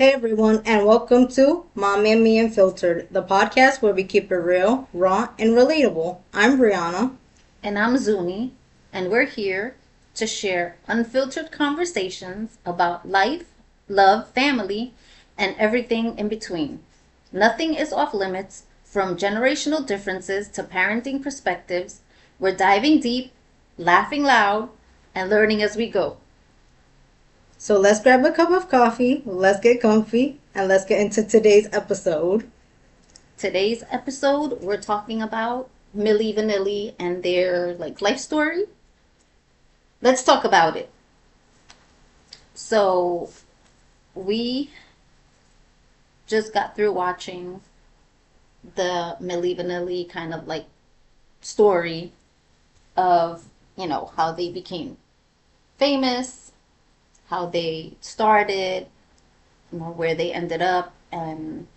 Hey everyone, and welcome to Mommy and Me Unfiltered, the podcast where we keep it real, raw, and relatable. I'm Brianna. And I'm Zuni, and we're here to share unfiltered conversations about life, love, family, and everything in between. Nothing is off limits, from generational differences to parenting perspectives. We're diving deep, laughing loud, and learning as we go. So let's grab a cup of coffee, let's get comfy, and let's get into today's episode. Today's episode, we're talking about Milli Vanilli and their life story. Let's talk about it. So, we just got through watching the Milli Vanilli kind of story of, how they became famous, how they started, where they ended up, and,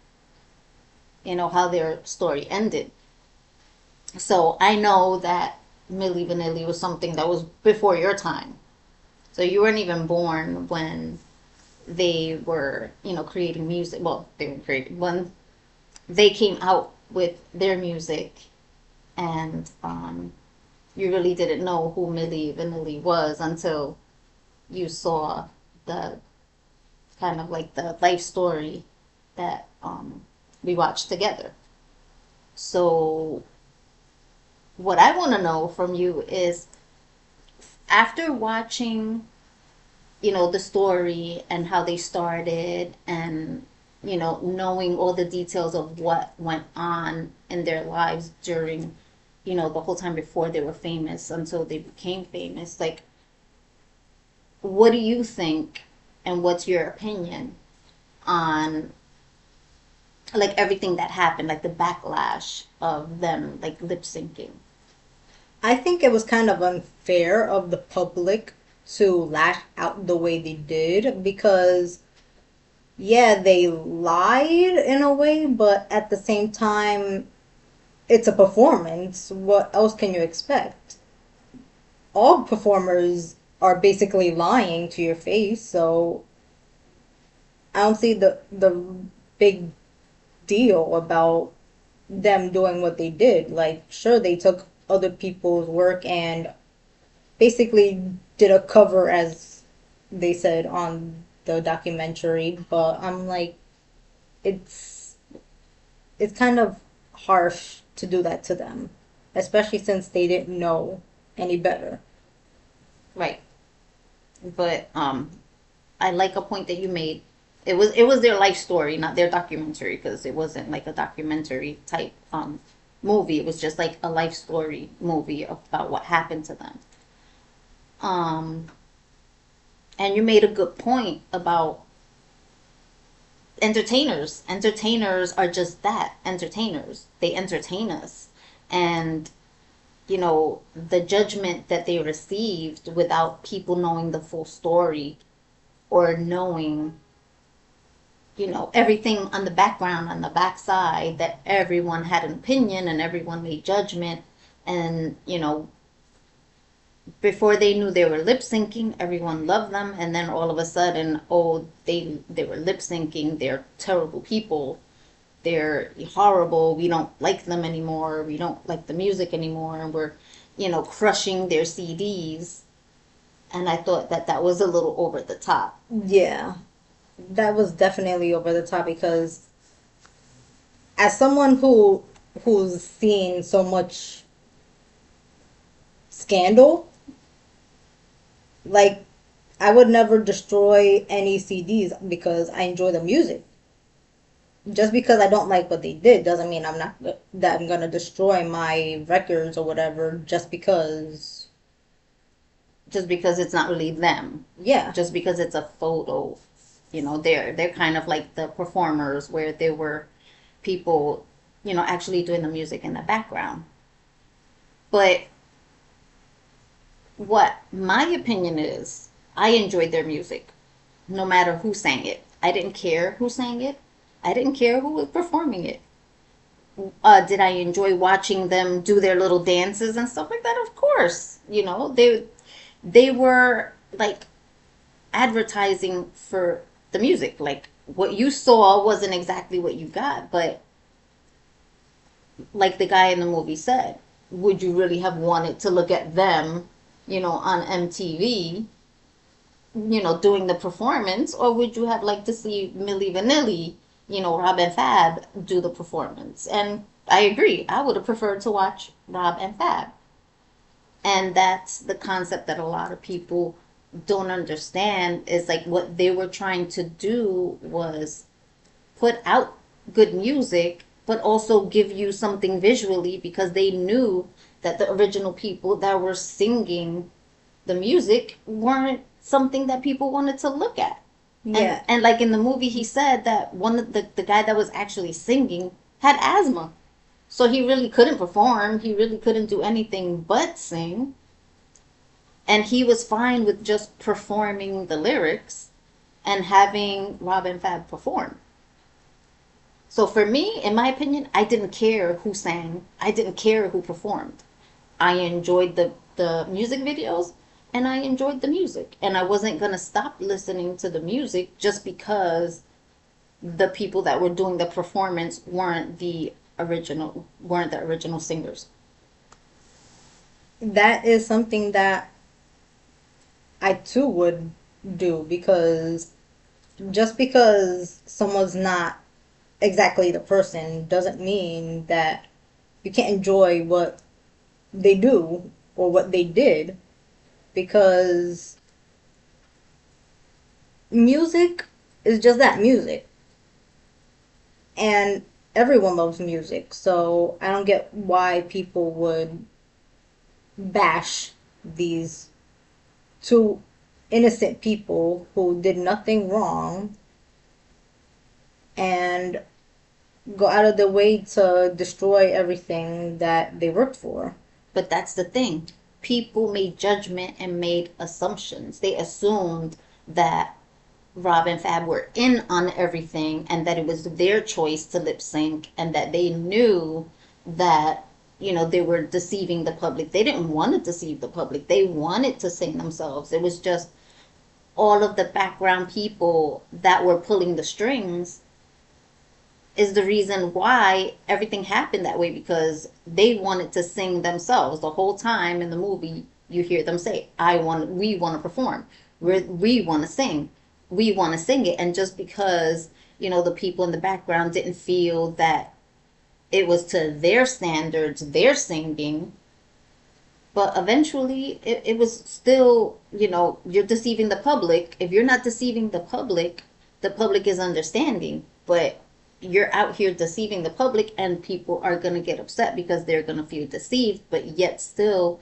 how their story ended. So I know that Milli Vanilli was something that was before your time. So you weren't even born when they were, creating music. Well, they were creating when they came out with their music, and you really didn't know who Milli Vanilli was until you saw the kind of like the life story that we watched together. So, what I want to know from you is after watching, the story and how they started and, knowing all the details of what went on in their lives during, the whole time before they were famous until they became famous. What do you think and what's your opinion on everything that happened, like the backlash of them lip syncing? I think it was kind of unfair of the public to lash out the way they did because, yeah, they lied in a way, but at the same time, it's a performance. What else can you expect? All performers are basically lying to your face, so I don't see the big deal about them doing what they did. Like, sure, they took other people's work and basically did a cover, as they said on the documentary. But I'm like, it's it's kind of harsh to do that to them, especially since they didn't know any better. Right. But I like a point that you made. It was their life story, not their documentary, because it wasn't like a documentary type movie. It was just like a life story movie about what happened to them. Um, and you made a good point about entertainers. Entertainers are just that, entertainers. They entertain us. And the judgment that they received without people knowing the full story or knowing everything on the background, on the backside, that everyone had an opinion and everyone made judgment. And, before they knew they were lip syncing, everyone loved them. And then all of a sudden, oh, they were lip syncing. They're terrible people. They're horrible. We don't like them anymore. We don't like the music anymore. And we're, crushing their CDs. And I thought that that was a little over the top. Yeah, that was definitely over the top because as someone who's seen so much scandal, like I would never destroy any CDs because I enjoy the music. Just because I don't like what they did doesn't mean I'm gonna destroy my records or whatever just because. Just because it's not really them. Yeah. Just because it's a photo. They're kind of like the performers where there were people, actually doing the music in the background. But what my opinion is, I enjoyed their music, no matter who sang it. I didn't care who sang it. I didn't care who was performing it. Did I enjoy watching them do their little dances and stuff like that? Of course. They were like advertising for the music. Like what you saw wasn't exactly what you got, but like the guy in the movie said, would you really have wanted to look at them, on MTV, doing the performance, or would you have liked to see Milli Vanilli, Rob and Fab do the performance? And I agree, I would have preferred to watch Rob and Fab. And that's the concept that a lot of people don't understand is like what they were trying to do was put out good music, but also give you something visually because they knew that the original people that were singing the music weren't something that people wanted to look at. And Yeah, and like in the movie he said that one of the guy that was actually singing had asthma. So he really couldn't perform. He really couldn't do anything but sing. And he was fine with just performing the lyrics and having Robin Fab perform. So for me, in my opinion, I didn't care who sang. I didn't care who performed. I enjoyed the music videos and I enjoyed the music. And I wasn't going to stop listening to the music just because the people that were doing the performance weren't the original singers. that is something that I too would do, because just because someone's not exactly the person doesn't mean that you can't enjoy what they do or what they did, because music is just that, music, and everyone loves music. So I don't get why people would bash these two innocent people who did nothing wrong and go out of their way to destroy everything that they worked for. But that's the thing. People made judgment and made assumptions. They assumed that Rob and Fab were in on everything and that it was their choice to lip sync and that they knew that, they were deceiving the public. They didn't want to deceive the public. They wanted to sing themselves. It was just all of the background people that were pulling the strings is the reason why everything happened that way because they wanted to sing themselves the whole time in the movie. You hear them say, we want to perform, we want to sing, we want to sing it. And just because the people in the background didn't feel that it was to their standards, their singing, but eventually it was still, you're deceiving the public. If you're not deceiving the public is understanding. But you're out here deceiving the public, and people are going to get upset because they're going to feel deceived, but yet still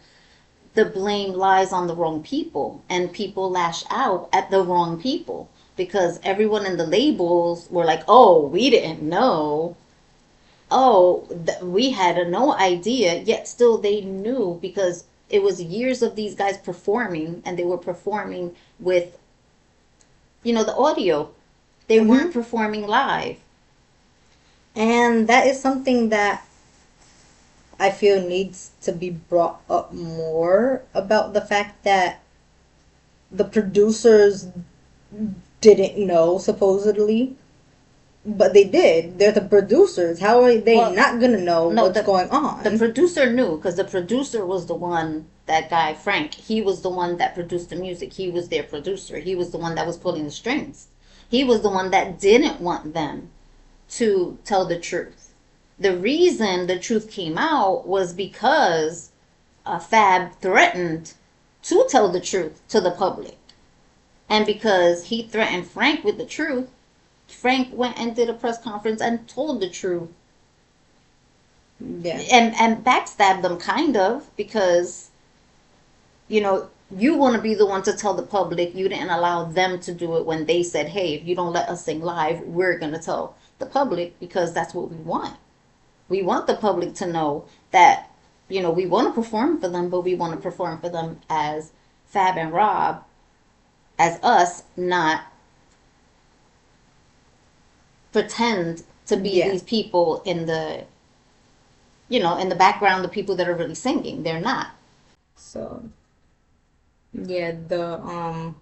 the blame lies on the wrong people, and people lash out at the wrong people because everyone in the labels were like, oh, we didn't know, oh, we had no idea, yet still they knew because it was years of these guys performing, and they were performing with, the audio. They weren't Mm-hmm. performing live. And that is something that I feel needs to be brought up more, about the fact that the producers didn't know, supposedly, but they did. They're the producers. How are they Well, not gonna know no, what's the going the on? producer knew because the producer was the one, that guy Frank. He was the one that produced the music. He was their producer. He was the one that was pulling the strings. He was the one that didn't want them to tell the truth. The reason the truth came out was because Fab threatened to tell the truth to the public. And because he threatened Frank with the truth, Frank went and did a press conference and told the truth. Yeah. And backstabbed them kind of because, you want to be the one to tell the public. You didn't allow them to do it when they said, hey, if you don't let us sing live, we're going to tell the public because that's what we want. We want the public to know that, we want to perform for them, but we want to perform for them as Fab and Rob, as us, not pretend to be Yeah. these people in the, in the background, the people that are really singing. They're not. So yeah, the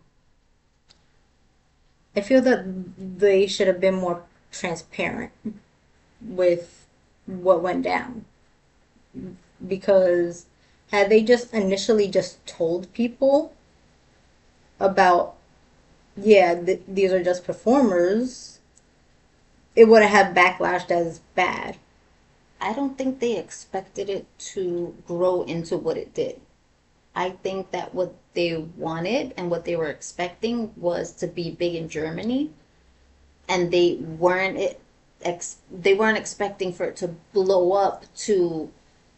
I feel that they should have been more transparent with what went down, because had they just initially just told people about, yeah, these are just performers, it wouldn't have backlashed as bad. I don't think they expected it to grow into what it did. I think that what they wanted and what they were expecting was to be big in Germany, and they weren't expecting for it to blow up to,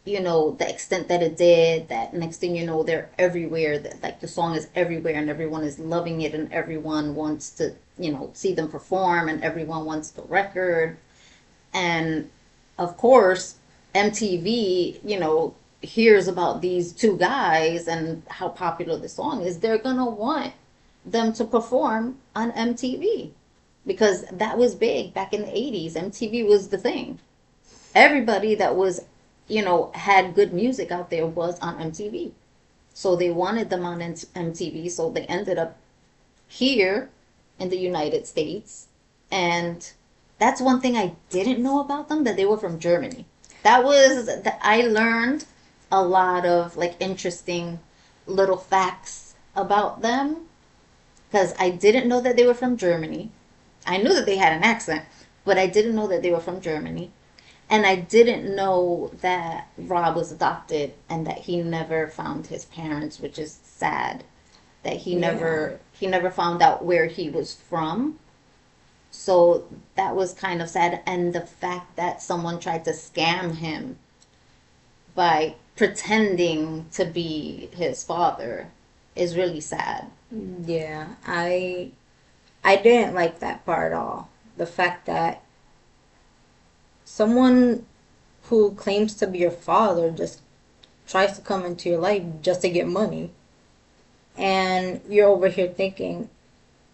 the extent that it did. That next thing you know, they're everywhere. That like the song is everywhere, and everyone is loving it, and everyone wants to, see them perform, and everyone wants the record. And of course, MTV, hears about these two guys and how popular the song is. They're gonna want them to perform on MTV because that was big back in the 80s. MTV was the thing. Everybody that was, had good music out there was on MTV. So they wanted them on MTV. So they ended up here in the United States. And that's one thing I didn't know about them, that they were from Germany. I learned a lot of like interesting little facts about them because I didn't know that they were from Germany. I knew that they had an accent, but I didn't know that they were from Germany. And I didn't know that Rob was adopted and that he never found his parents, which is sad. That Yeah. he never found out where he was from. So that was kind of sad. And the fact that someone tried to scam him by pretending to be his father is really sad. Yeah, I didn't like that part at all. The fact that someone who claims to be your father just tries to come into your life just to get money. And you're over here thinking,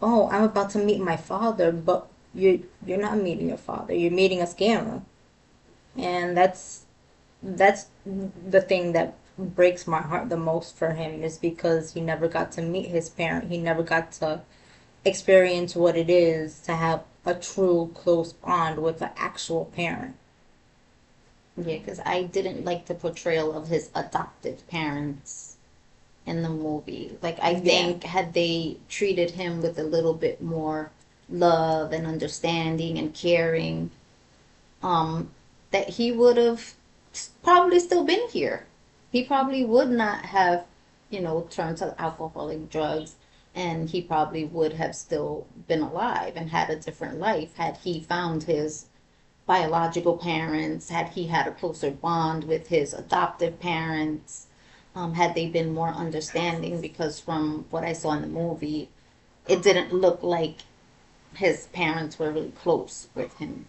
"Oh, I'm about to meet my father," but you're not meeting your father. You're meeting a scammer. And that's the thing that breaks my heart the most for him, is because he never got to meet his parent. He never got to experience what it is to have a true close bond with an actual parent. Yeah, because I didn't like the portrayal of his adoptive parents in the movie. Like, I Yeah. think had they treated him with a little bit more love and understanding and caring, um, that he would have probably still been here. He probably would not have, turned to alcoholic drugs, and he probably would have still been alive and had a different life had he found his biological parents, had he had a closer bond with his adoptive parents, had they been more understanding, because from what I saw in the movie, it didn't look like his parents were really close with him,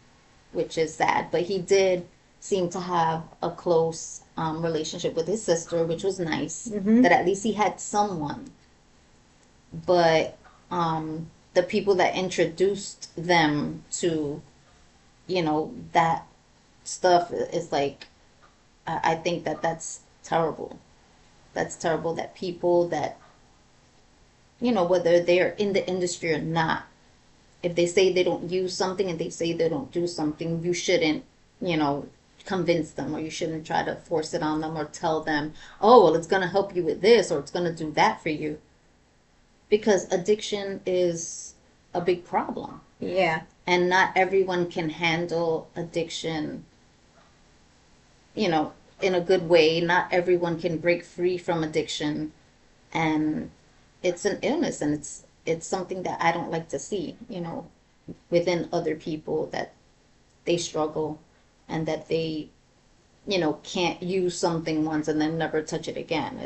which is sad. But he did seem to have a close relationship with his sister, which was nice. Mm-hmm. That at least he had someone. But the people that introduced them to, that stuff is like, I think that that's terrible. That's terrible that people that, whether they're in the industry or not, if they say they don't use something and they say they don't do something, you shouldn't, you know, convince them, or you shouldn't try to force it on them or tell them, oh, well, it's going to help you with this or it's going to do that for you. Because addiction is a big problem. Yeah. And not everyone can handle addiction, in a good way. Not everyone can break free from addiction. And it's an illness, and it's something that I don't like to see, within other people, that they struggle and that they, can't use something once and then never touch it again.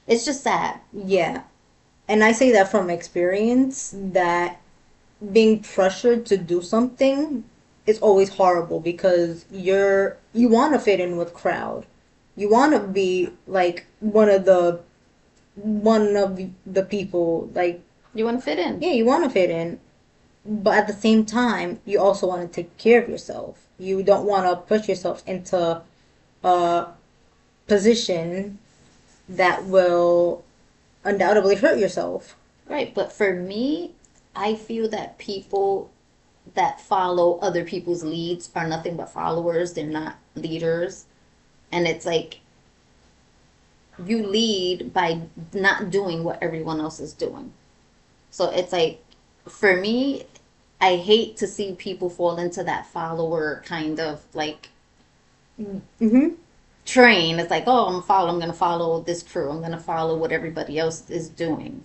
It's just sad. Yeah. And I say that from experience, that being pressured to do something is always horrible, because you want to fit in with crowd. You want to be like one of the people, like, You want to fit in. yeah, you want to fit in, but at the same time you also want to take care of yourself. You don't want to put yourself into a position that will undoubtedly hurt yourself. Right, but for me, I feel that people that follow other people's leads are nothing but followers. They're not leaders. And it's like you lead by not doing what everyone else is doing. So it's like, for me, I hate to see people fall into that follower kind of like Mm-hmm. train. It's like, oh, I'm gonna follow this crew. I'm gonna follow what everybody else is doing.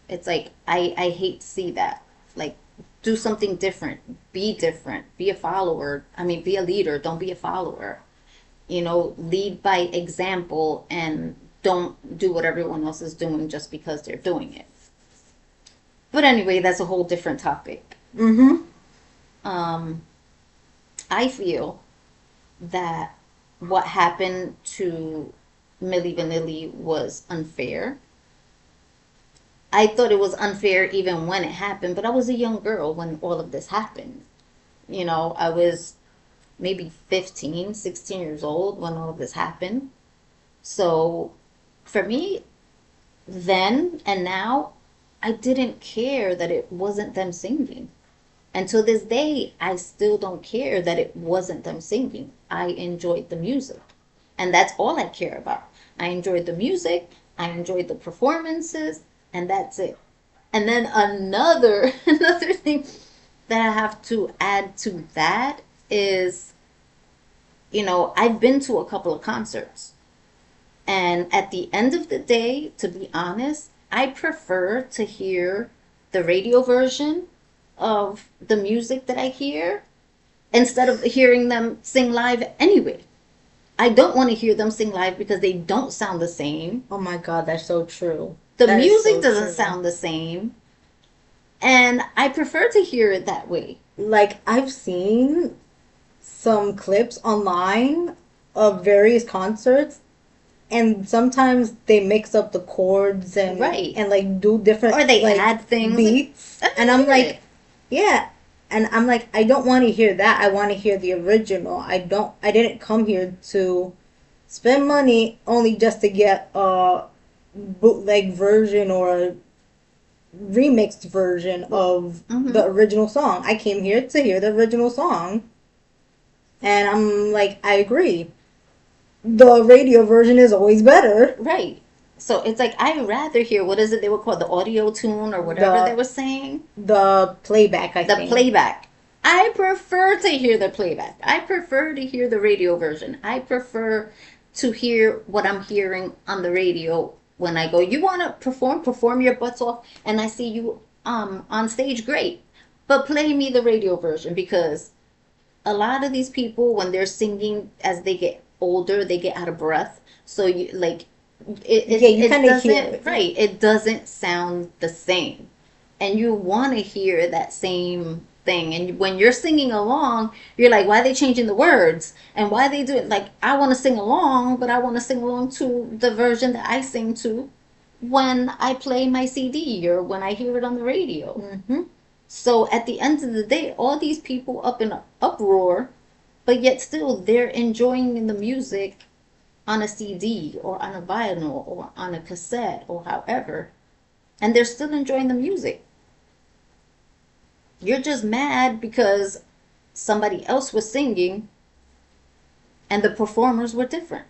It's like I hate to see that. Like, do something different. Be different. Be a follower. I mean, be a leader. Don't be a follower. Lead by example and don't do what everyone else is doing just because they're doing it. But anyway, that's a whole different topic. Mm-hmm. Um, I feel that what happened to Milli Vanilli was unfair. I thought it was unfair even when it happened, but I was a young girl when all of this happened. I was maybe 15, 16 years old when all of this happened. So for me, then and now, I didn't care that it wasn't them singing. And to this day, I still don't care that it wasn't them singing. I enjoyed the music. And that's all I care about. I enjoyed the music, I enjoyed the performances, and that's it. And then another another thing that I have to add to that is, I've been to a couple of concerts. And at the end of the day, to be honest, I prefer to hear the radio version of the music that I hear instead of hearing them sing live anyway. I don't want to hear them sing live because they don't sound the same. Oh my God, that's so true. The That is music so doesn't true. sound the same. And I prefer to hear it that way. Like, I've seen some clips online of various concerts, and sometimes they mix up the chords and Right. like do different Or they like add things. beats, And and I I'm hear like, it. yeah, and I'm like, I don't want to hear that. I want to hear the original. I didn't come here to spend money only just to get a bootleg version or a remixed version of Mm-hmm. the original song. I came here to hear the original song, and I'm like, I agree. The radio version is always better. Right. So it's like I'd rather hear, what is it they were called, the audio tune or whatever they The were saying? the playback, I The think. playback. I prefer to hear the playback. I prefer to hear the radio version. I prefer to hear what I'm hearing on the radio when I go, you want to perform your butts off, and I see you on stage, great. But play me the radio version, because a lot of these people, when they're singing, as they get older, they get out of breath. So you like Yeah, you it kind of hear doesn't, it. right, it doesn't sound the same. And you want to hear that same thing. And when you're singing along, you're like, why are they changing the words? And why they do it? Like, I want to sing along, but I want to sing along to the version that I sing to when I play my CD or when I hear it on the radio. Mm-hmm. So at the end of the day, all these people up in an uproar, but yet still they're enjoying the music on a CD or on a vinyl or on a cassette or however, and they're still enjoying the music. You're just mad because somebody else was singing and the performers were different.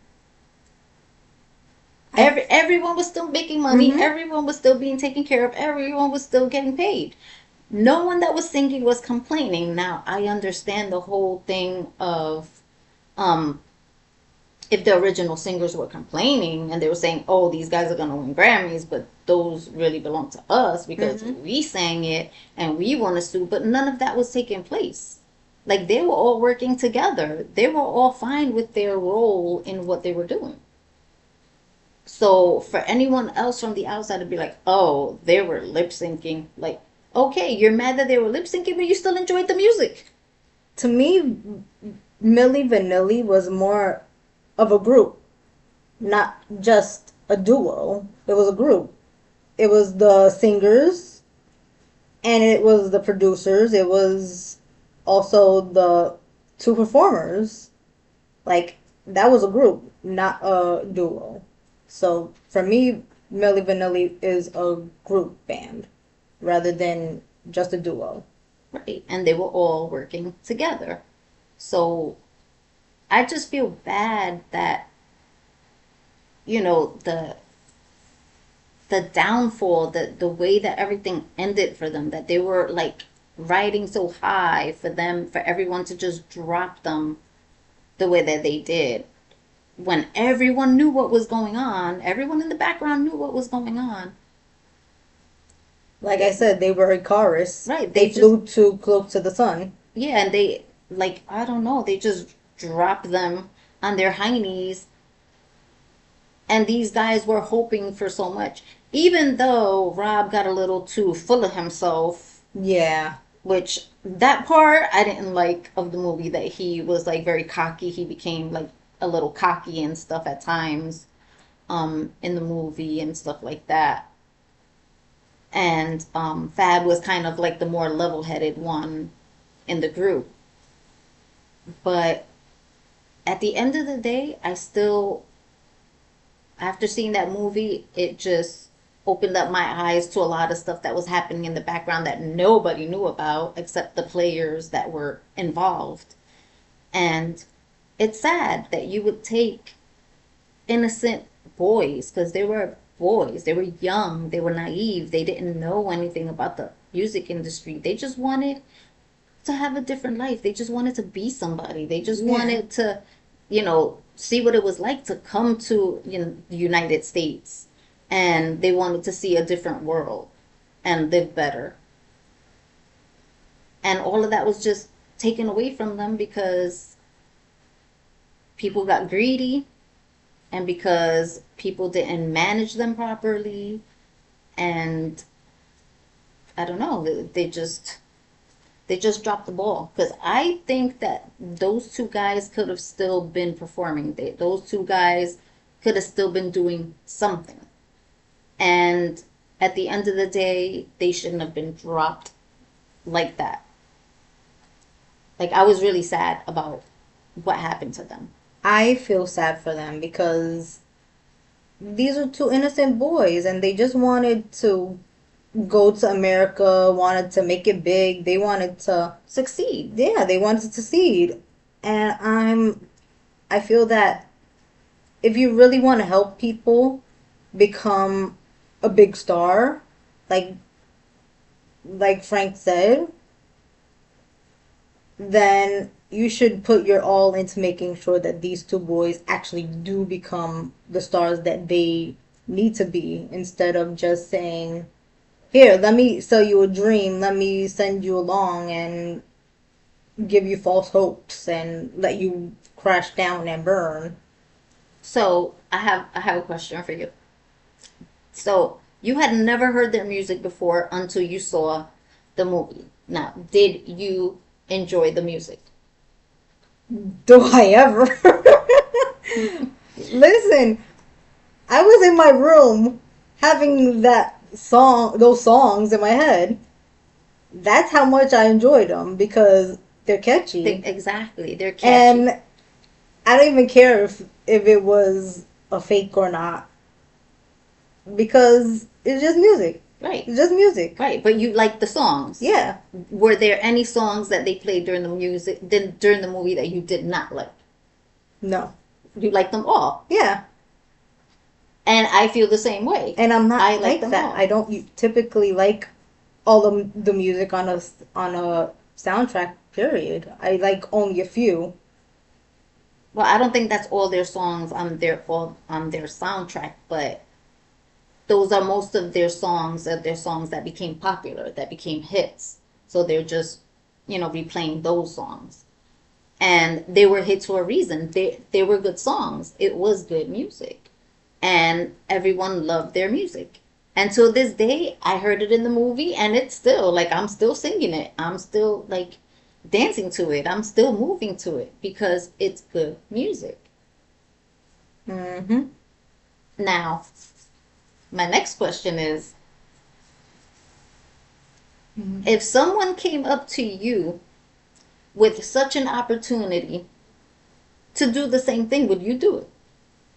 Everyone was still making money. Mm-hmm. Everyone was still being taken care of. Everyone was still getting paid. No one that was singing was complaining. Now, I understand the whole thing of um, if the original singers were complaining and they were saying, oh, these guys are going to win Grammys, but those really belong to us because Mm-hmm. we sang it and we want to sue. But none of that was taking place. Like, they were all working together, they were all fine with their role in what they were doing. So for anyone else from the outside to be like, oh, they were lip syncing, like, okay, you're mad that they were lip syncing, but you still enjoyed the music. To me, Milli Vanilli was more of a group, not just a duo. It was a group. It was the singers, and it was the producers. It was also the two performers. Like, that was a group, not a duo. So for me, Milli Vanilli is a group band rather than just a duo. Right. And they were all working together. So I just feel bad that, the downfall, the way that everything ended for them, that they were like riding so high for them, for everyone to just drop them the way that they did. When everyone knew what was going on, everyone in the background knew what was going on. Like I said, they were Icarus. Right. They flew too close to the sun. Yeah, and they, like, I don't know, they just dropped them on their high knees. And these guys were hoping for so much. Even though Rob got a little too full of himself. Yeah. Which, that part I didn't like of the movie, that he was like very cocky. He became like a little cocky and stuff at times in the movie and stuff like that. And Fab was kind of like the more level-headed one in the group. But at the end of the day, I still, after seeing that movie, it just opened up my eyes to a lot of stuff that was happening in the background that nobody knew about except the players that were involved. And it's sad that you would take innocent boys, because they were boys, they were young, they were naive, they didn't know anything about the music industry. They just wanted to have a different life. They just wanted to be somebody. They just wanted to, see what it was like to come to, the United States. And they wanted to see a different world and live better. And all of that was just taken away from them because people got greedy and because people didn't manage them properly. And I don't know, they just dropped the ball, because I think that those two guys could have still been performing. Those two guys could have still been doing something. And at the end of the day, they shouldn't have been dropped like that. Like, I was really sad about what happened to them. I feel sad for them because these are two innocent boys and they just wanted to go to America, wanted to make it big. They wanted to succeed. Yeah, they wanted to succeed. And I feel that if you really want to help people become a big star, like Frank said, then you should put your all into making sure that these two boys actually do become the stars that they need to be, instead of just saying, here, let me sell you a dream, let me send you along and give you false hopes and let you crash down and burn. So I have a question for you. So you had never heard their music before until you saw the movie. Now, did you enjoy the music? Do I ever? Listen, I was in my room having those songs in my head. That's how much I enjoyed them, because they're catchy. Exactly, they're catchy. And I don't even care if it was a fake or not, because it's just music. Right. It's just music. Right, but you like the songs. Yeah. Were there any songs that they played during the movie that you did not like? No. You liked them all. Yeah. And I feel the same way. And I'm not like that. All. I don't typically like all of the music on a soundtrack. Period. I like only a few. Well, I don't think that's all their songs on their soundtrack, but those are most of their songs. Their songs that became popular, that became hits. So they're just, replaying those songs. And they were hits for a reason. They were good songs. It was good music. And everyone loved their music. And to this day, I heard it in the movie, and it's still, like, I'm still singing it. I'm still, like, dancing to it. I'm still moving to it because it's good music. Mm-hmm. Now, my next question is, if someone came up to you with such an opportunity to do the same thing, would you do it?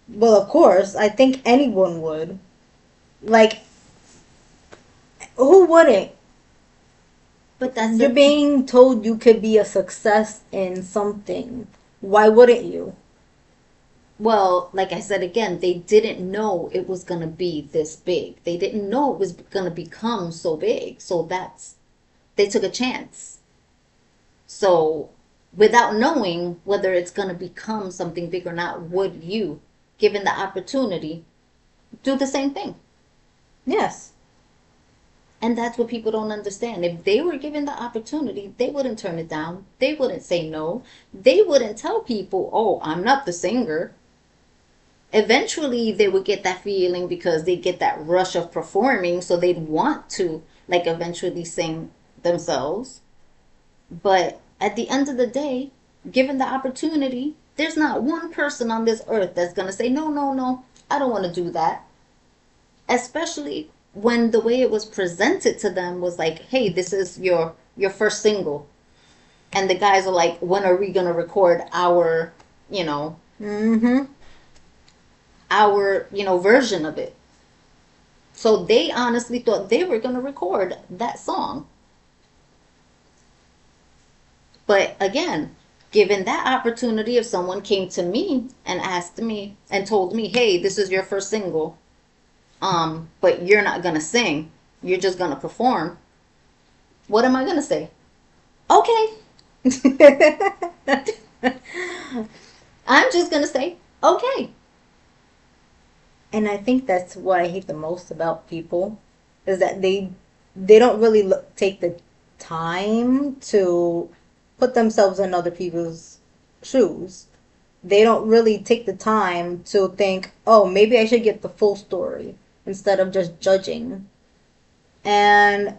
Well, of course. I think anyone would. Like, who wouldn't? But that's You're the being told you could be a success in something. Why wouldn't you? well, like I said again, they didn't know it was going to be this big. They didn't know it was going to become so big. So that's, they took a chance. So without knowing whether it's going to become something big or not, would you, given the opportunity, do the same thing? Yes. And that's what people don't understand. If they were given the opportunity, they wouldn't turn it down. They wouldn't say no. They wouldn't tell people, oh, I'm not the singer. Eventually, they would get that feeling because they get that rush of performing. So they'd want to, like, eventually sing themselves. But at the end of the day, given the opportunity, there's not one person on this earth that's going to say, no, no, no, I don't want to do that. Especially when the way it was presented to them was like, hey, this is your first single. And the guys are like, when are we going to record our, you know, Mm-hmm. version of it? So they honestly thought they were going to record that song. But again, given that opportunity, if someone came to me and asked me and told me, hey, this is your first single, but you're not gonna sing, you're just gonna perform, what am I gonna say? Okay. I'm just gonna say, okay. And I think that's what I hate the most about people is that they don't really take the time to put themselves in other people's shoes. They don't really take the time to think, oh, maybe I should get the full story instead of just judging. And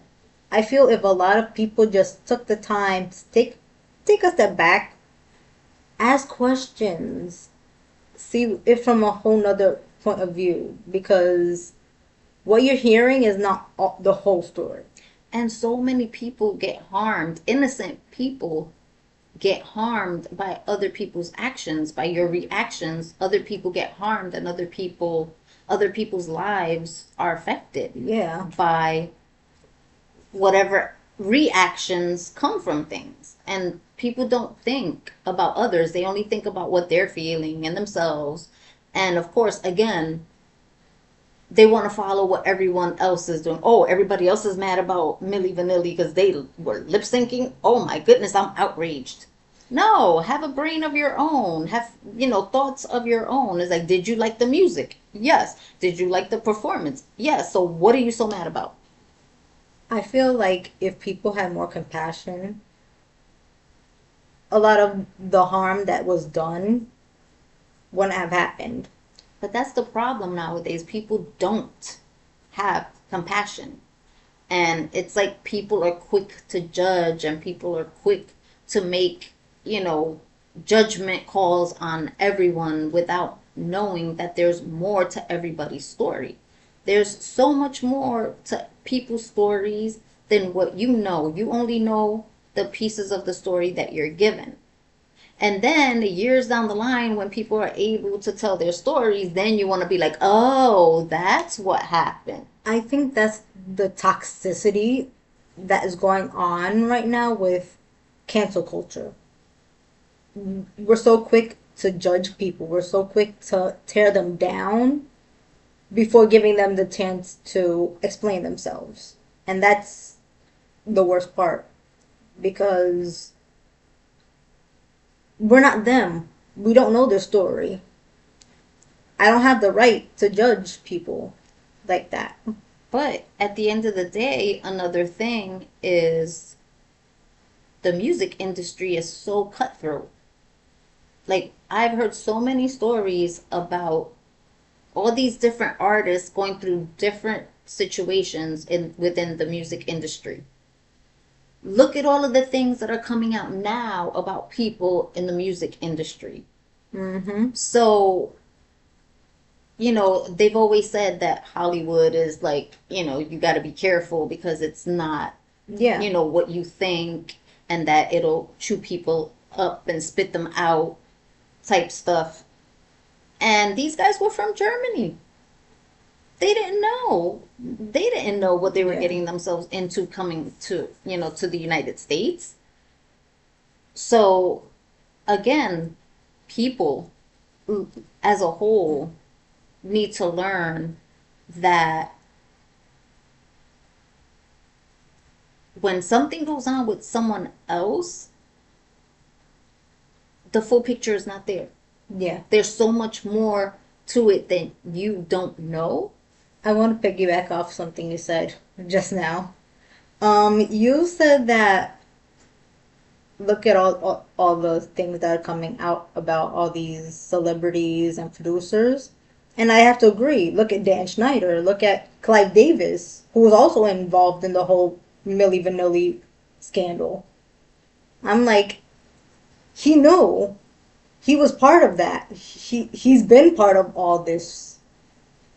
I feel if a lot of people just took the time to take a step back, ask questions, see it from a whole nother point of view, because what you're hearing is not the whole story. And so many people get harmed, innocent people get harmed by other people's actions, by your reactions. Other people get harmed, and other people's lives are affected Yeah. by whatever reactions come from things. And people don't think about others, they only think about what they're feeling and themselves. And of course, again, they want to follow what everyone else is doing. Oh, everybody else is mad about Milli Vanilli because they were lip syncing. Oh my goodness, I'm outraged. No, have a brain of your own. Have, thoughts of your own. It's like, did you like the music? Yes. Did you like the performance? Yes. So what are you so mad about? I feel like if people had more compassion, a lot of the harm that was done wouldn't have happened. But that's the problem nowadays. People don't have compassion. And it's like people are quick to judge and people are quick to make, you know, judgment calls on everyone without knowing that there's more to everybody's story. There's so much more to people's stories than what you know. You only know the pieces of the story that you're given. And then years down the line, when people are able to tell their stories, then you want to be like, oh, that's what happened. I think that's the toxicity that is going on right now with cancel culture. We're so quick to judge people, we're so quick to tear them down before giving them the chance to explain themselves. And that's the worst part because we're not them. We don't know their story. I don't have the right to judge people like that. But at the end of the day, another thing is the music industry is so cutthroat. Like, I've heard so many stories about all these different artists going through different situations within the music industry. Look at all of the things that are coming out now about people in the music industry. Mm-hmm. So, they've always said that Hollywood is like, you got to be careful because it's not, Yeah. what you think, and that it'll chew people up and spit them out type stuff. And these guys were from Germany. They didn't know. They didn't know what they were Yeah. getting themselves into coming to, to the United States. So again, people as a whole need to learn that when something goes on with someone else, the full picture is not there. Yeah. There's so much more to it that you don't know. I want to piggyback off something you said just now. You said that look at all the things that are coming out about all these celebrities and producers. And I have to agree. Look at Dan Schneider. Look at Clive Davis, who was also involved in the whole Milli Vanilli scandal. I'm like, he knew. He was part of that. He's been part of all this.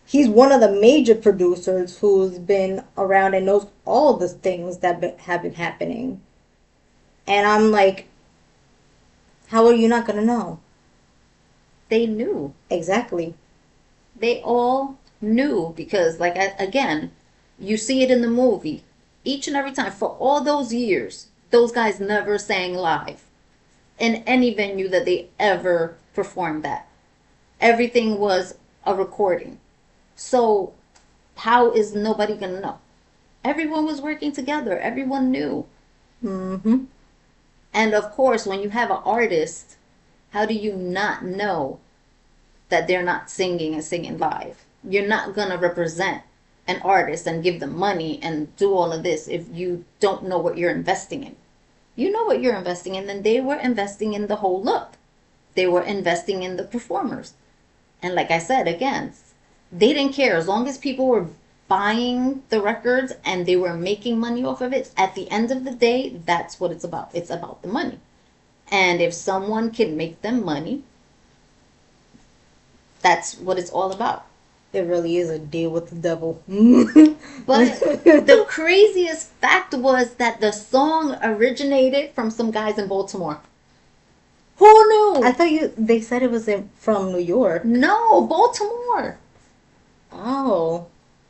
He's one of the major producers who's been around and knows all the things that have been happening. And I'm like, how are you not gonna know? They knew. Exactly. They all knew because, like, again, you see it in the movie. Each and every time, for all those years, those guys never sang live in any venue that they ever performed at. Everything was a recording. So, how is nobody going to know? Everyone was working together, everyone knew. Mm-hmm. And of course, when you have an artist, how do you not know that they're not singing and singing live? You're not going to represent an artist and give them money and do all of this if you don't know what you're investing in. You know what you're investing in, and they were investing in the whole look. They were investing in the performers. And like I said, again, they didn't care. As long as people were buying the records and they were making money off of it, at the end of the day, that's what it's about. It's about the money. And if someone can make them money, that's what it's all about. It really is a deal with the devil. But the craziest fact was that the song originated from some guys in Baltimore. Who knew? I thought they said it was from New York. No, Baltimore. Oh.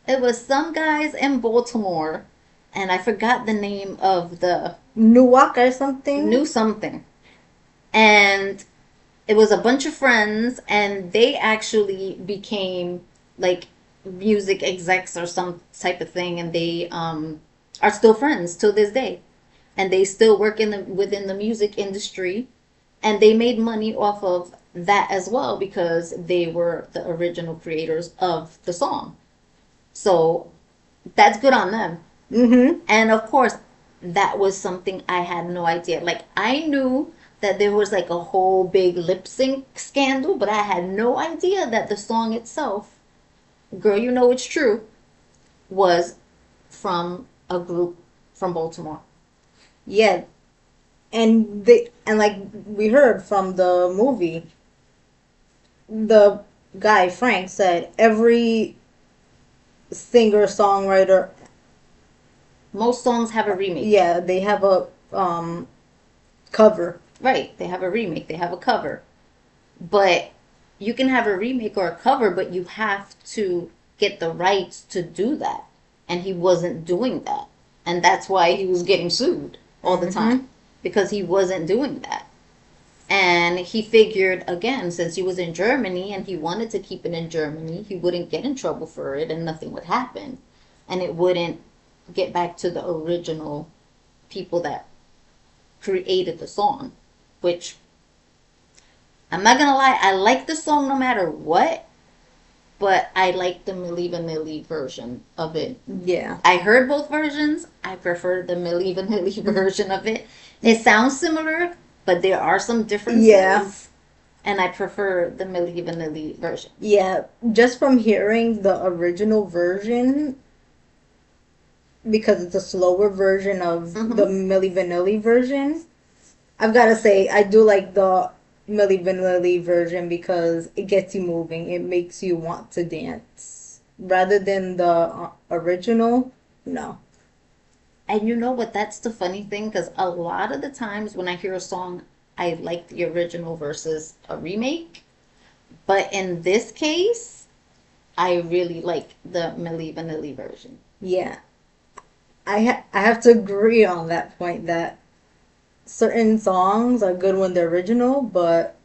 It was some guys in Baltimore, and I forgot the name of the Newark or something? new something. And it was a bunch of friends, and they actually became like music execs or some type of thing, and they are still friends till this day, and they still work within the music industry, and they made money off of that as well because they were the original creators of the song. So that's good on them. Mm-hmm. And of course, that was something I had no idea. Like, I knew that there was like a whole big lip sync scandal, but I had no idea that the song itself, Girl You Know It's True, was from a group from Baltimore. Yeah. And like we heard from the movie, the guy Frank said every singer songwriter, Most songs have a remake. yeah, they have a cover. Right, they have a remake, they have a cover. But you can have a remake or a cover, but you have to get the rights to do that. And he wasn't doing that. And that's why he was getting sued all the time because he wasn't doing that. And he figured, again, since he was in Germany and he wanted to keep it in Germany, he wouldn't get in trouble for it and nothing would happen. And it wouldn't get back to the original people that created the song, which I'm not gonna lie, I like the song no matter what, but I like the Milli Vanilli version of it. Yeah. I heard both versions. I prefer the Milli Vanilli version of it. It sounds similar, but there are some differences. Yeah. And I prefer the Milli Vanilli version. Yeah. Just from hearing the original version, because it's a slower version of the Milli Vanilli version, I've got to say, I do like the Milli Vanilli version because it gets you moving. It makes you want to dance. Rather than the original, no. And you know what? That's the funny thing because a lot of the times when I hear a song, I like the original versus a remake. But in this case, I really like the Milli Vanilli version. Yeah, I have to agree on that point that certain songs are good when they're original, but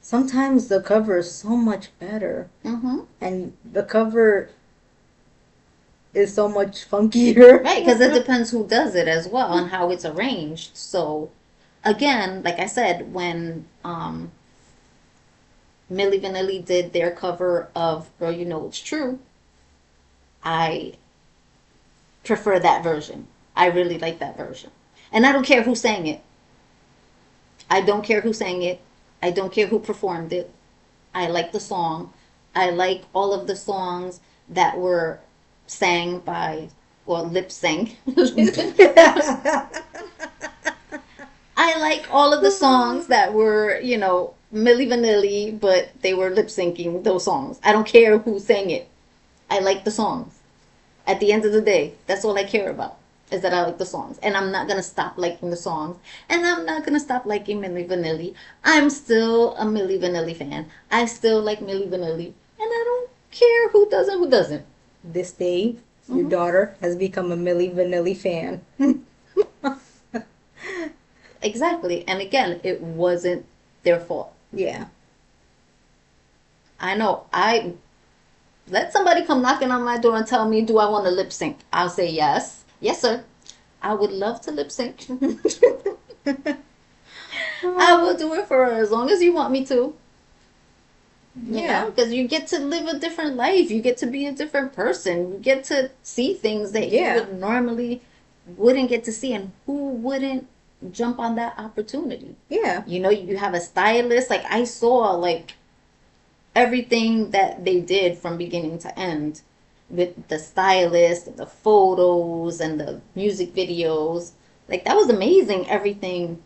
sometimes the cover is so much better, Mm-hmm. and the cover is so much funkier. Right, because it depends who does it as well and how it's arranged. So, again, like I said, when Milli Vanilli did their cover of "Girl, You Know It's True," I prefer that version. I really like that version, and I don't care who sang it. I don't care who sang it. I don't care who performed it. I like the song. I like all of the songs that were sang by, well, lip sync. I like all of the songs that were, Milli Vanilli, but they were lip syncing those songs. I don't care who sang it. I like the songs. At the end of the day, that's all I care about is that I like the songs. And I'm not going to stop liking the songs. And I'm not going to stop liking Milli Vanilli. I'm still a Milli Vanilli fan. I still like Milli Vanilli. And I don't care who doesn't, who doesn't. This day, your Hmm. daughter has become a Milli Vanilli fan. Exactly. And again, it wasn't their fault. Yeah. I know. I let somebody come knocking on my door and tell me, do I want to lip sync? I'll say yes. Yes, sir. I would love to lip sync. I will do it for her as long as you want me to. Yeah. Because you get to live a different life. You get to be a different person. You get to see things that you Yeah. would normally wouldn't get to see. And who wouldn't jump on that opportunity? Yeah. You have a stylist. Like, I saw, like, everything that they did from beginning to end with the stylist, the photos, and the music videos. Like, that was amazing, everything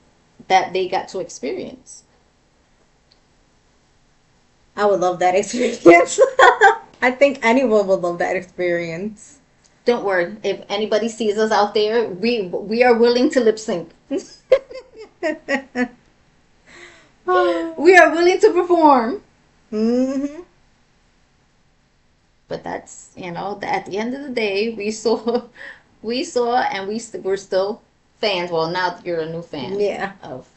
that they got to experience. I would love that experience. I think anyone would love that experience. Don't worry, if anybody sees us out there, we are willing to lip sync. We are willing to perform. Hmm. But that's, at the end of the day, we saw, and we're still fans. Well, now you're a new fan Yeah. of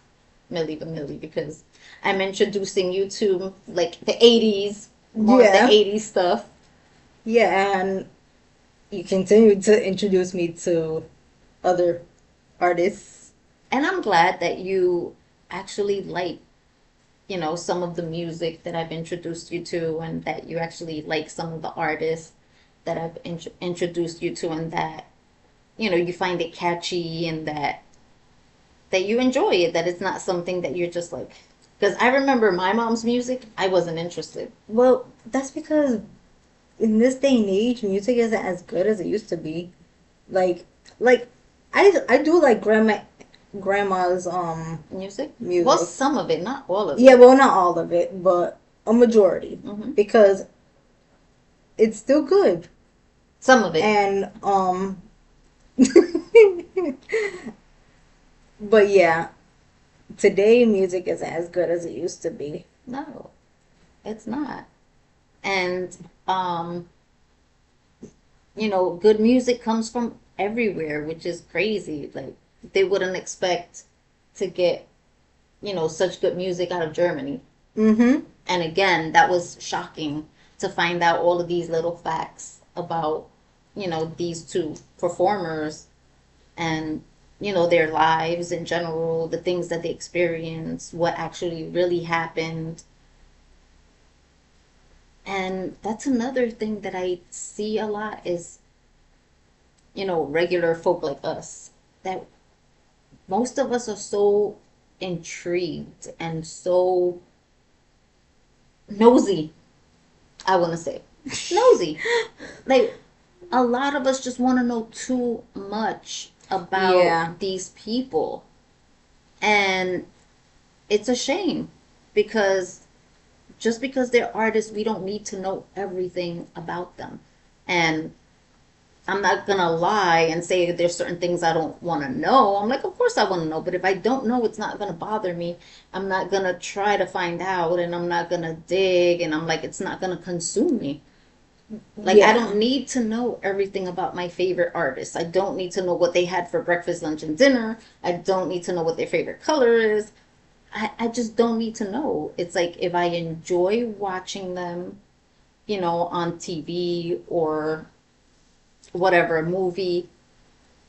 Milli Vanilli because I'm introducing you to like the 80s, more of the Yeah. 80s stuff. Yeah, and you continue to introduce me to other artists. And I'm glad that you actually like, some of the music that I've introduced you to, and that you actually like some of the artists that I've introduced you to, and that, you find it catchy, and that you enjoy it, that it's not something that you're just like, because I remember my mom's music, I wasn't interested. Well, that's because in this day and age, music isn't as good as it used to be. Like, like I do like grandma's Music? Well, music. some of it, not all of Yeah, it. well, not all of it, but a majority Hmm. because it's still good. Some of it. And but yeah, today music isn't as good as it used to be. No, it's not. And, um, good music comes from everywhere, which is crazy. Like, they wouldn't expect to get, such good music out of Germany. Mm-hmm. And again, that was shocking to find out all of these little facts about, these two performers and, their lives in general, the things that they experienced, what actually really happened. And that's another thing that I see a lot is, regular folk like us, that most of us are so intrigued and so nosy, I want to say. Nosy. Like, a lot of us just want to know too much Yeah. about these people. And it's a shame because just because they're artists, we don't need to know everything about them. And I'm not gonna lie and say there's certain things I don't want to know. I'm like, of course I want to know, but if I don't know, it's not gonna bother me. I'm not gonna try to find out, and I'm not gonna dig, and I'm like, it's not gonna consume me. Like, I Yeah. don't need to know everything about my favorite artists. I don't need to know what they had for breakfast, lunch, and dinner. I don't need to know what their favorite color is. I just don't need to know. It's like if I enjoy watching them, on TV or whatever, a movie,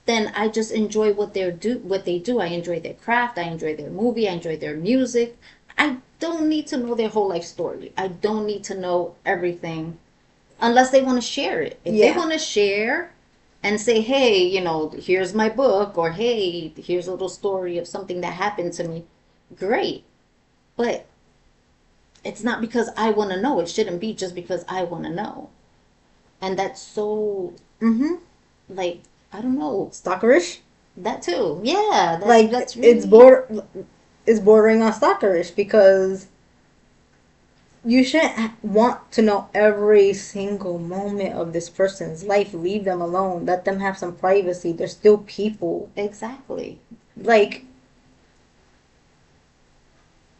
then I just enjoy what they do. I enjoy their craft, I enjoy their movie, I enjoy their music. I don't need to know their whole life story. I don't need to know everything unless they want to share it. If they Yeah. want to share and say, hey, here's my book, or hey, here's a little story of something that happened to me, great. But it's not because I want to know. It shouldn't be just because I want to know. And that's so, Mm-hmm. like, I don't know. Stalkerish. That too. Yeah, Like that's really it's bordering on stalkerish because you shouldn't want to know every single moment of this person's life. Leave them alone. Let them have some privacy. They're still people. exactly. Like,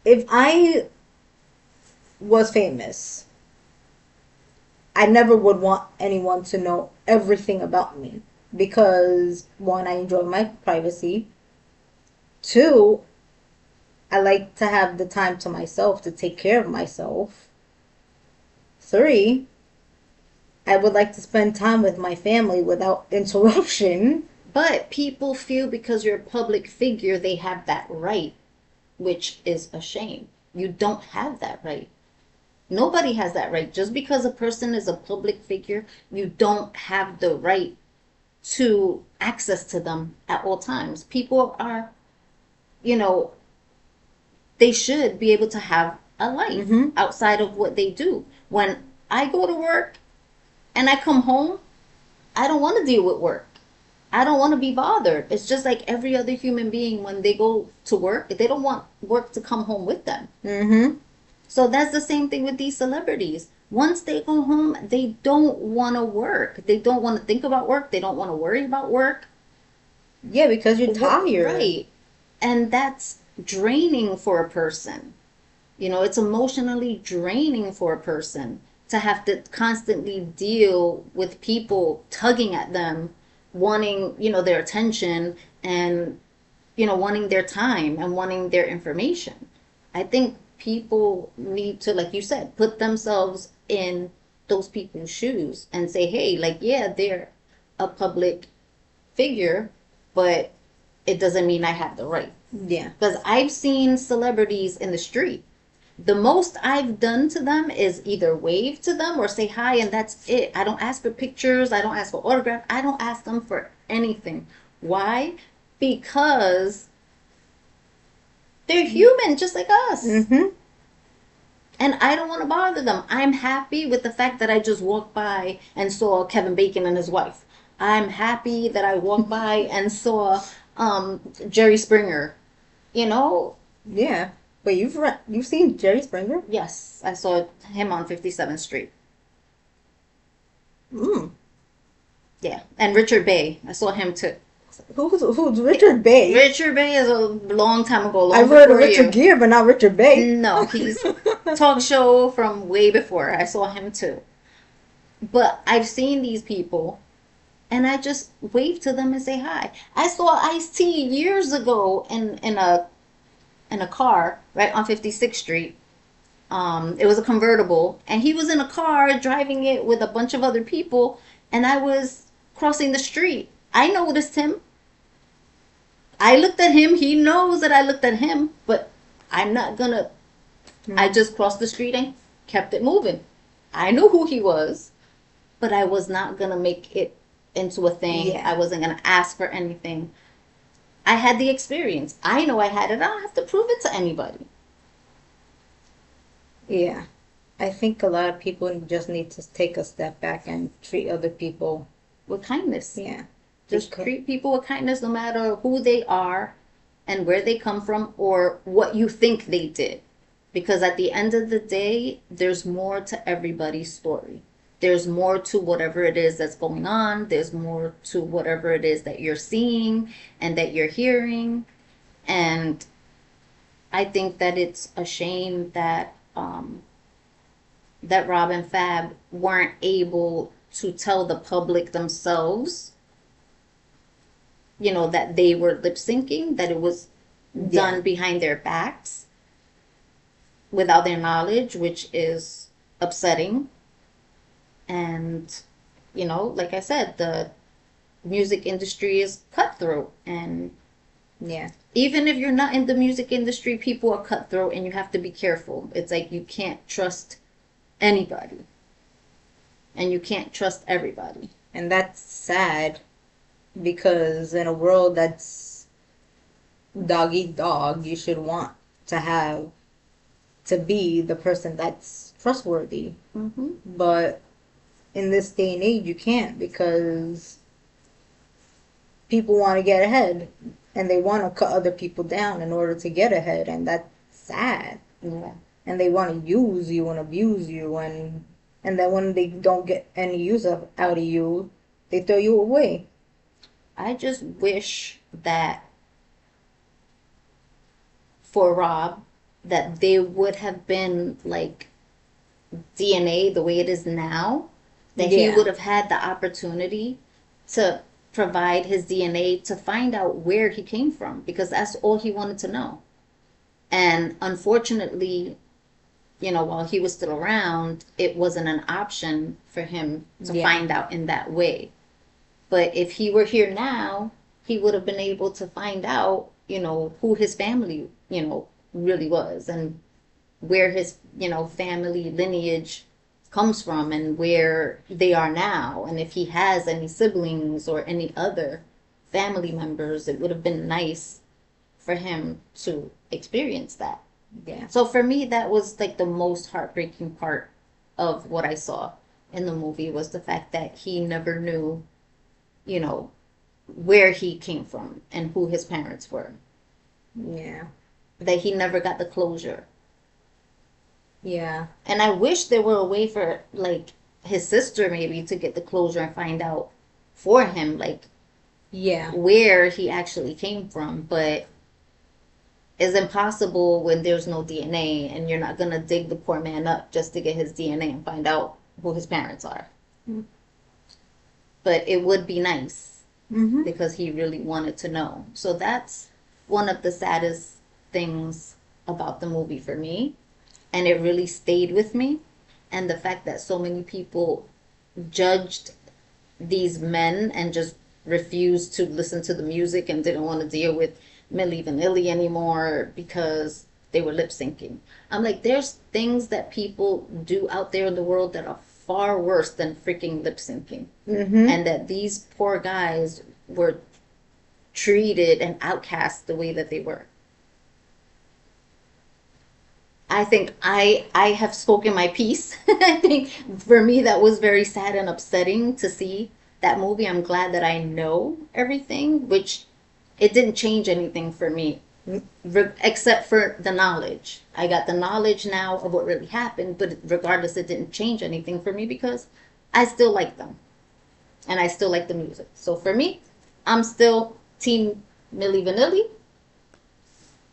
if I was famous, I never would want anyone to know everything about me because one, I enjoy my privacy. Two, I like to have the time to myself to take care of myself. Three, I would like to spend time with my family without interruption. But people feel because you're a public figure, they have that right, which is a shame. You don't have that right. Nobody has that right. Just because a person is a public figure, you don't have the right to access to them at all times. People are, you know, they should be able to have a life Mm-hmm. outside of what they do. When I go to work and I come home, I don't want to deal with work. I don't want to be bothered. It's just like every other human being when they go to work, they don't want work to come home with them. Mm-hmm. So that's the same thing with these celebrities. Once they go home, they don't want to work. They don't want to think about work. They don't want to worry about work. Yeah, because you're What, tired. right. And that's draining for a person. It's emotionally draining for a person to have to constantly deal with people tugging at them, wanting, their attention and, wanting their time and wanting their information. I think people need to, like you said, put themselves in those people's shoes and say, hey, like, yeah, they're a public figure, but it doesn't mean I have the right. Yeah. Because I've seen celebrities in the street. The most I've done to them is either wave to them or say hi, and that's it. I don't ask for pictures. I don't ask for autograph. I don't ask them for anything. Why? Because they're human just like us. Mm-hmm. And I don't want to bother them. I'm happy with the fact that I just walked by and saw Kevin Bacon and his wife. I'm happy that I walked by and saw Jerry Springer. You know, Yeah. But you've seen Jerry Springer? yes, I saw him on 57th Street. Mm. Yeah, and Richard Bay. I saw him too. Who's Richard Bay? Richard Bay is a long time ago, I've long heard of before Richard you. Gere, but not Richard Bay. No, he's talk show from way before. I saw him too. But I've seen these people and I just wave to them and say hi. I saw Ice-T years ago in a car right on 56th Street. It was a convertible, and he was in a car driving it with a bunch of other people, and I was crossing the street. I noticed him. I looked at him. He knows that I looked at him, but I'm not gonna. I just crossed the street and kept it moving. I knew who he was, but I was not gonna make it into a thing. Yeah. I wasn't gonna ask for anything. I had the experience. I know I had it. I don't have to prove it to anybody. Yeah. I think a lot of people just need to take a step back and treat other people. With kindness. Yeah. Just Because, treat people with kindness no matter who they are and where they come from or what you think they did. Because at the end of the day, there's more to everybody's story. There's more to whatever it is that's going on. There's more to whatever it is that you're seeing and that you're hearing. And I think that it's a shame that that Rob and Fab weren't able to tell the public themselves, that they were lip syncing, that it was Yeah. done behind their backs without their knowledge, which is upsetting. And, like I said, the music industry is cutthroat. And Yeah. even if you're not in the music industry, people are cutthroat and you have to be careful. It's like you can't trust anybody and you can't trust everybody. And that's sad because in a world that's dog eat dog, you should want to have to be the person that's trustworthy. Mm-hmm. But in this day and age, you can't because people want to get ahead and they want to cut other people down in order to get ahead, and that's sad. Yeah. And they want to use you and abuse you, and then when they don't get any use out of you, they throw you away. I just wish that for Rob, that they would have been like DNA the way it is now, that he Yeah. would have had the opportunity to provide his DNA to find out where he came from because that's all he wanted to know. And unfortunately, while he was still around, it wasn't an option for him to Yeah. find out in that way. But if he were here now, he would have been able to find out, who his family, really was and where his, family lineage comes from and where they are now. And if he has any siblings or any other family members, it would have been nice for him to experience that. Yeah. So for me, that was like the most heartbreaking part of what I saw in the movie was the fact that he never knew, you know, where he came from and who his parents were. Yeah. That he never got the closure. Yeah. And I wish there were a way for like his sister maybe to get the closure and find out for him like Yeah. where he actually came from, but it's impossible when there's no DNA and you're not gonna dig the poor man up just to get his DNA and find out who his parents are. Mm. But it would be nice Mm-hmm. because he really wanted to know. So that's one of the saddest things about the movie for me. And it really stayed with me. And the fact that so many people judged these men and just refused to listen to the music and didn't want to deal with Milli Vanilli anymore because they were lip syncing. I'm like, there's things that people do out there in the world that are far worse than freaking lip syncing. Mm-hmm. And that these poor guys were treated and outcast the way that they were. I think I have spoken my piece. I think for me that was very sad and upsetting to see that movie. I'm glad that I know everything, which it didn't change anything for me except for the knowledge. I got the knowledge now of what really happened, but regardless it didn't change anything for me because I still like them and I still like the music. So for me, I'm still team Milli Vanilli.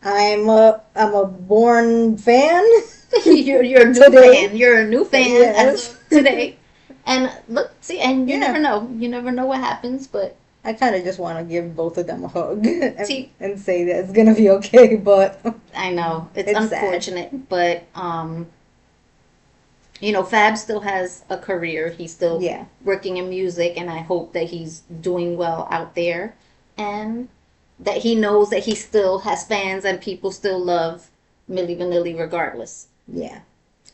I'm a born fan. you're a new Today. fan. You're a new fan Yes. as of today. And look, see, and you Yeah. never know. You never know what happens, but I kind of just want to give both of them a hug and, See- and say that it's gonna be okay. But I know it's It's sad. unfortunate. But Fab still has a career. He's still yeah, working in music, and I hope that he's doing well out there, and that he knows that he still has fans and people still love Milli Vanilli regardless. yeah,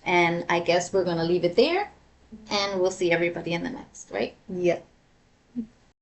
And I guess we're gonna leave it there, and we'll see everybody in the next, right? yeah.